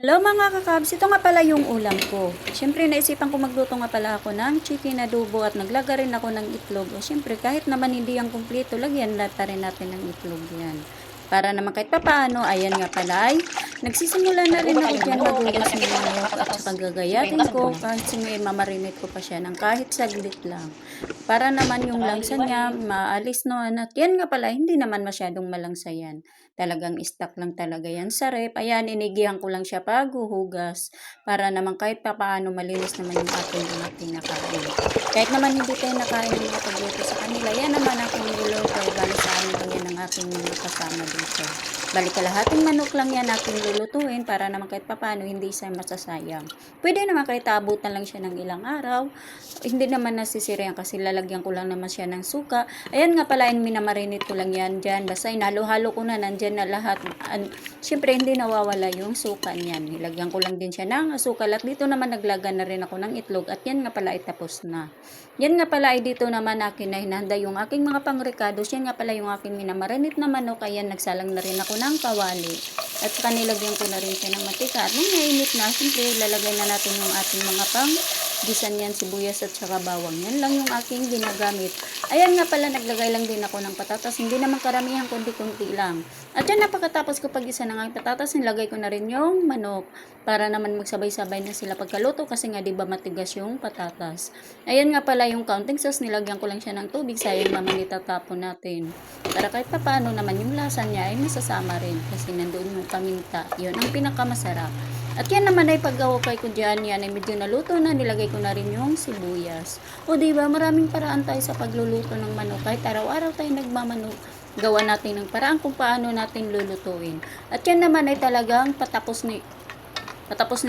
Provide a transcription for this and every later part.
Hello mga kakabs, ito nga pala yung ulam ko. Siyempre naisipan ko magluto nga pala ako ng chicken adobo at naglaga rin ako ng itlog. O siyempre kahit naman hindi yan kumpleto, lagyan na rin natin ng itlog yan. Para naman kahit papaano, ayan nga pala ay nagsisimula na rin ako dyan magugas ng manok at saka gagayatin ko kasi may mamarinate ko pa siya ng kahit saglit lang. Para naman yung langsa niya maalis noon at yan nga pala hindi naman masyadong malangsa yan. Talagang stock lang talaga yan sa rep. Ayan, inigihan ko lang siya pag huhugas para naman kahit papaano malinis naman yung ating mga pinakain. Kahit naman hindi tayo nakain ng mga pagluto sa kanila, yan naman aking niluluto. Bali sa amin lang yan ang aking kasama dito. Bali kalahating manok lang yan aking lulutuin para naman kahit papaano hindi siya masasayang. Pwede naman kahit abutan lang siya ng ilang araw. Hindi naman nasisira yan kasi lalagyan ko lang naman siya ng suka. Ayan nga pala, minamarinate ko lang yan dyan. Basta inalo-halo ko na, nandyan na lahat. Siyempre hindi nawawala yung suka niyan. Nilagyan ko lang din siya ng asukal at dito naman naglaga na rin ako ng itlog at yan nga pala ay tapos na. Yan nga pala ay dito naman akin na hinahanda yung aking mga pangrecados. Yan nga pala yung aking minamarinate na manok. Ayan, nagsalang na rin ako ng kawali. At saka nilagyan ko na rin siya ng mantika. At nung nainit na, siyempre lalagay na natin yung ating mga gisan yan, sibuyas at saka bawang. Yan lang yung aking ginagamit. Ayan nga pala, naglagay lang din ako ng patatas. Hindi naman karamihan, kunti-kunti lang. At yan, napakatapos ko pag-isa ng aking patatas, nilagay ko na rin yung manok para naman magsabay-sabay na sila pagkaluto kasi nga diba matigas yung patatas. Ayan nga pala yung counting sauce, nilagyan ko lang siya ng tubig, sayang naman itatapon natin. Para kahit papaano naman yung lasa niya ay masasama rin kasi nandoon yung paminta. Yun ang pinakamasarap. At yan naman ay pag-awakay ko dyan, yan ay medyo naluto na, nilagay ko na rin yung sibuyas. O diba, maraming paraan tayo sa pagluluto ng manok. Kahit araw-araw tayo nagmamanok, gawa natin ng paraan kung paano natin lulutuin. At yan naman ay talagang patapos na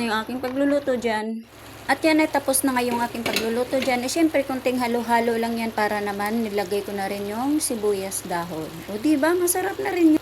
yung aking pagluluto dyan. At yan ay tapos na nga yung aking pagluluto dyan. Siyempre, kunting halo-halo lang yan para naman nilagay ko na rin yung sibuyas dahon. O diba, masarap na rin yun.